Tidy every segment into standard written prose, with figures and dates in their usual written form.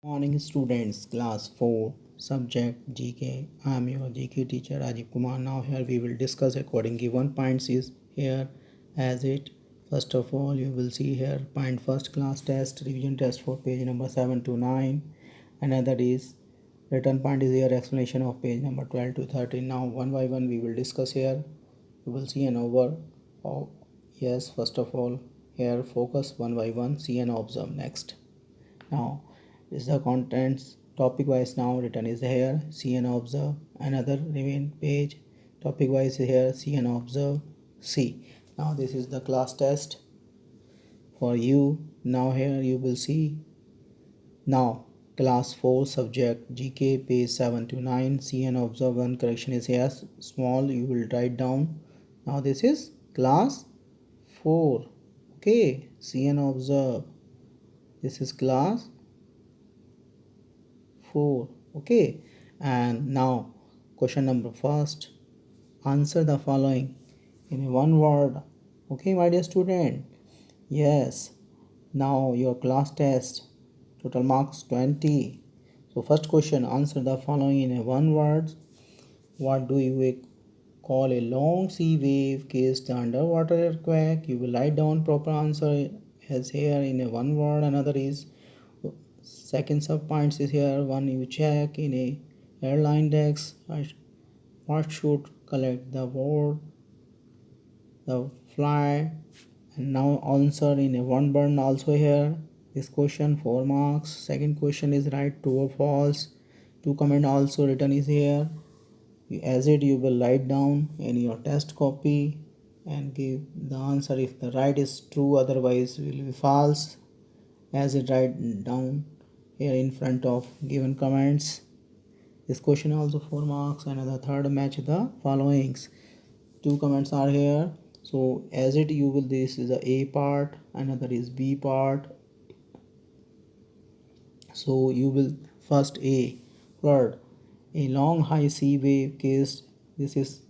Morning students, class 4, subject GK. I am your GK teacher Rajiv Kumar. Now here we will discuss according given points is here as it. First of all, you will see here point first class test, revision test for page number 7 to 9. Another is written point is here explanation of page number 12 to 13. Now one by one we will discuss here. You will see an over of yes, first of all here focus one by one, see and observe next. Now is the contents topic wise now written is here, see and observe. Another remain page topic wise here, see and observe, see. Now this is the class test for you. Now here you will see now class 4 subject GK page 7 to 9, see and observe. One correction is here small, you will write down. Now this is class 4. Okay, see and observe. This is class 4. Okay, and now question number first, answer the following in one word. Okay, my dear student. Yes, now your class test, total marks 20. So first question, answer the following in a one word. What do you call a long sea wave cased underwater earthquake? You will write down proper answer as here in a one word. Another is second sub points is here. One, you check in a airline decks what should collect the word the fly. And now answer in a one word also here. This question 4 marks. Second question is right, true or false. Two comment also written is here. As it you will write down in your test copy and give the answer. If the right is true, otherwise will be false. As it write down here in front of given comments. This question also 4 marks. Another third, match the followings. Two comments are here. So as it you will, this is the A part, another is B part. So you will first A. Third, a long high sea wave case. This is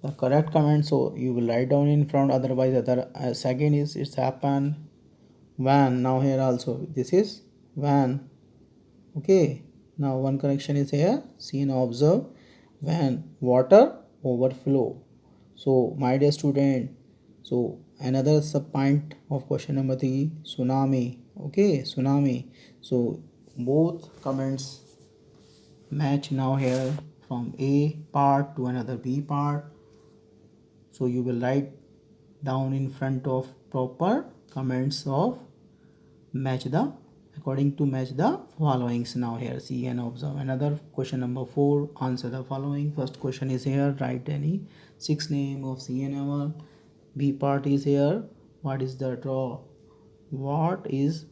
the correct comment, so you will write down in front, otherwise other second is it's happened van. Now here also this is van. Okay, now one correction is here, see and observe. When water overflow. So my dear student, so another sub point of question number 3, tsunami. Okay, tsunami. So both comments match now here from A part to another B part. So you will write down in front of proper comments of match the according to match the followings. Now here see and observe. Another question number 4, answer the following. First question is here, write any 6 name of sea animal. B part is here, what is the draw, what is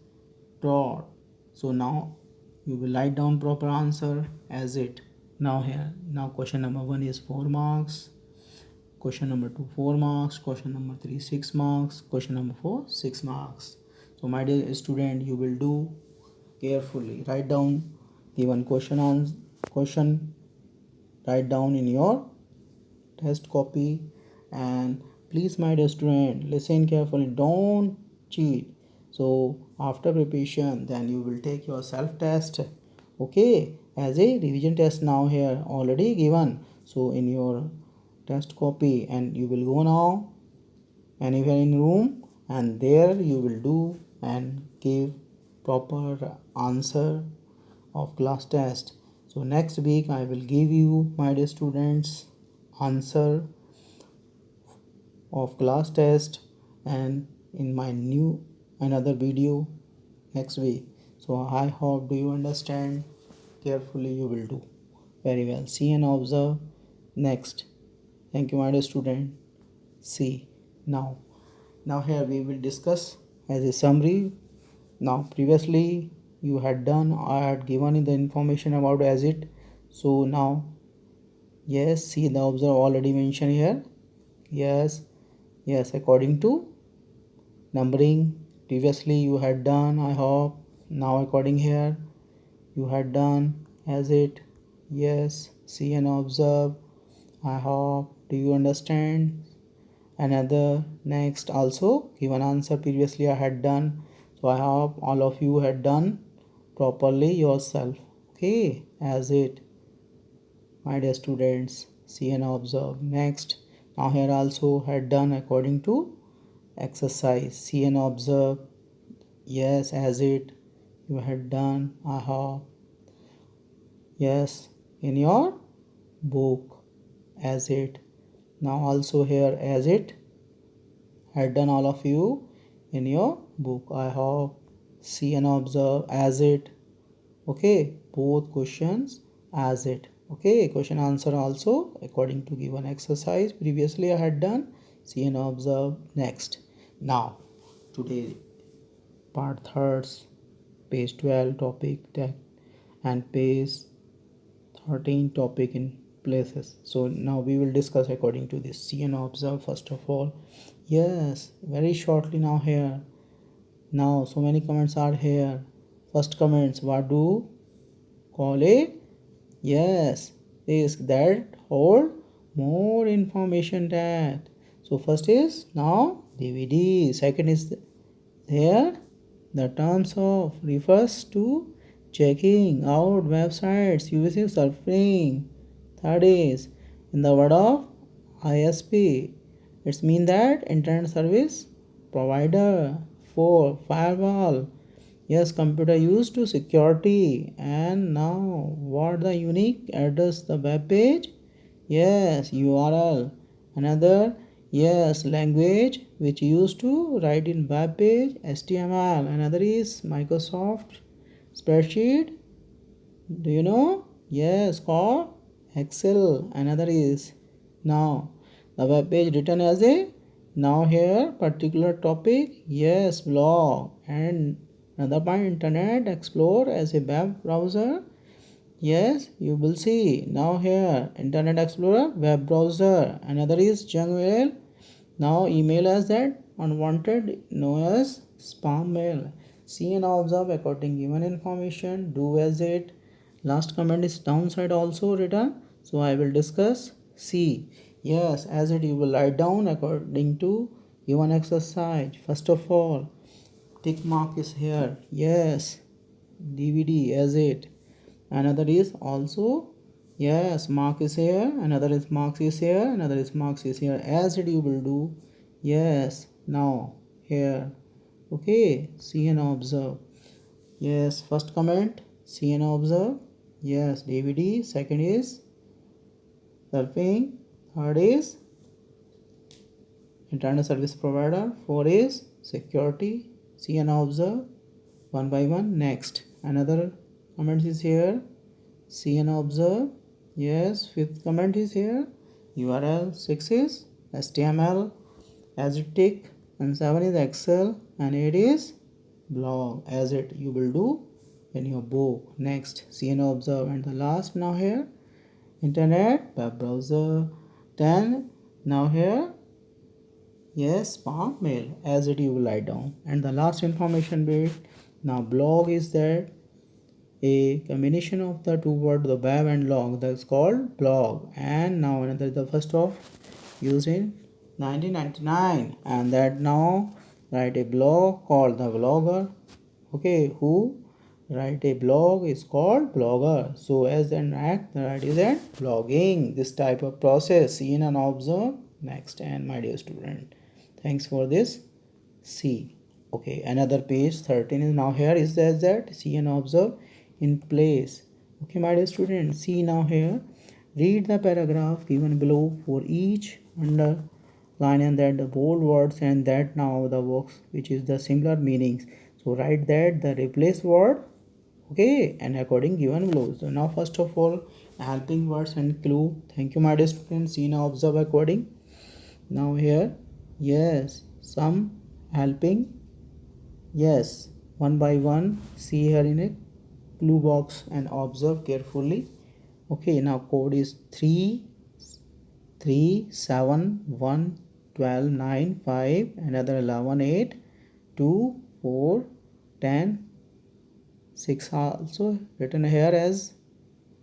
draw. So now you will write down proper answer as it. Now here, now question number 1 is 4 marks, question number 2 4 marks, question number 3 6 marks, question number 4 6 marks. So my dear student, you will do carefully, write down given question, write down in your test copy. And please my dear student, listen carefully, don't cheat. So after preparation then you will take your self test. Okay, as a revision test now here already given, so in your test copy, and you will go now anywhere in room and there you will do and give proper answer of class test. So next week I will give you my dear students answer of class test and in my new another video next week. So I hope do you understand carefully, you will do very well, see and observe next. Thank you my dear student. See now here we will discuss as a summary. Now previously you had done, I had given the information about as it. So now yes, see the observe already mentioned here. Yes, according to numbering previously you had done, I hope. Now according here you had done as it. Yes, see and observe, I hope do you understand. Another next also given answer previously I had done, so I hope all of you had done properly yourself. Okay, as it, my dear students, see and observe. Next, now here also had done according to exercise. See and observe. Yes, as it you had done. Aha. Yes, in your book as it. Now also here as it had done all of you in your book. I hope. See and observe as it. Okay, both questions as it. Okay, question answer also according to given exercise previously I had done. See and observe. Next, now today part third, page 12 topic tech, and page 13 topic in places. So now we will discuss according to this. See and observe first of all. Yes, very shortly now here. Now so many comments are here. First comments, what do call a, yes, is that hold more information that. So first is now DVD. Second is here the terms of refers to checking out websites using surfing. Third is in the word of ISP. It's mean that internet service provider. 4. Firewall. Yes, computer used to security. And now what the unique address the web page? Yes, URL. Another, yes, language which used to write in web page HTML. Another is Microsoft spreadsheet. Do you know? Yes, called Excel. Another is now the web page written as a, now here particular topic, yes, blog. And another point, Internet Explorer as a web browser. Yes, you will see now here Internet Explorer web browser. Another is junk mail. Now email as that unwanted known as spam mail. See and observe according given information. Do as it. Last comment is downside also written. So I will discuss. See. Yes, as it you will write down according to given exercise. First of all, tick mark is here. Yes. DVD as it. Another is also, yes, mark is here. Another is marks is here. Another is marks is here. As it you will do. Yes, now here. Okay, see and observe. Yes, first comment, see and observe. Yes, DVD. Second is surfing. Third is internet service provider. 4 is security. See and observe one by one. Next, another comment is here. See and observe. Yes, fifth comment is here. URL. 6 is HTML as it tick, and 7 is Excel, and 8 is blog as it you will do in your book. Next, see and observe. And the last now here, internet web browser. 10 now here, yes, spam mail as it you will write down. And the last information bit, now blog is that a combination of the two words, the web and log, that's called blog. And now another, the first of used in 1999, and that now write a blog called the blogger. Okay, who write a blog is called blogger. So as an act, the right is at blogging. This type of process, seen and observe. Next, and my dear student, thanks for this. See, okay, another page 13 is now here is as that see and observe in place. Okay, my dear student, see now here, read the paragraph given below for each underline and that the bold words and that now the works which is the similar meanings. So write that the replace word, okay, and according given below. So now first of all, helping words and clue. Thank you, my dear students. See now observe according. Now here, yes, some helping, yes, one by one. See here in a clue box and observe carefully. Okay, now code is 3 3 7 1 12 9 5, another 11 8 2 4 10 6 also written here as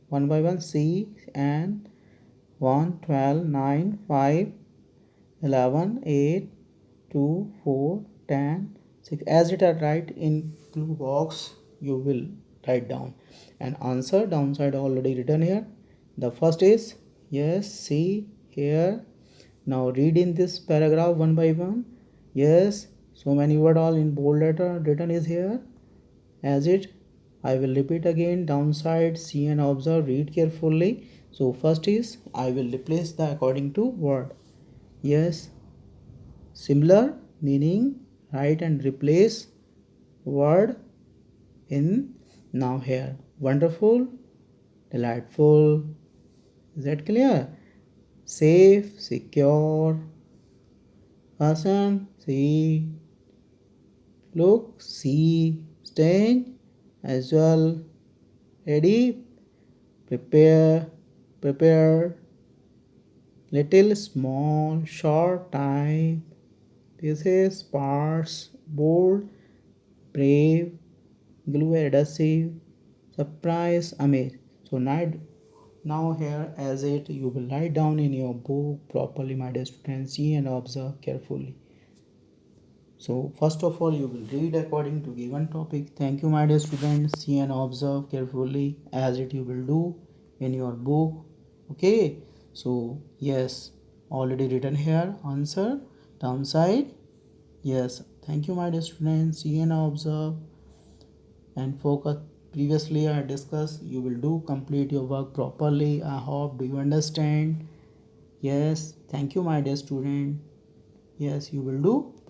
one by one. C and 1 12 9 5 11 8 2 4 10 6 as it are right in clue box. You will write down. And answer downside already written here. The first is, yes, see here. Now read in this paragraph one by one. Yes, so many word all in bold letter written is here. As it, I will repeat again. Downside, see and observe, read carefully. So first is, I will replace the according to word. Yes, similar meaning, write and replace word in now here. Wonderful, delightful. Is that clear? Safe, secure. Person, see. Look, see. Strange, as well. Ready, prepare, prepared. Little, small, short time. This is sparse, bold, brave, glue, adhesive, surprise, amaze. So now here as it, you will write down in your book properly, my dear students. See and observe carefully. So first of all, you will read according to given topic. Thank you, my dear students. See and observe carefully as it you will do in your book. Okay. So yes, already written here. Answer downside. Yes. Thank you, my dear students. See and observe and focus. Previously, I discussed. You will do complete your work properly. I hope. Do you understand? Yes. Thank you, my dear student. Yes, you will do.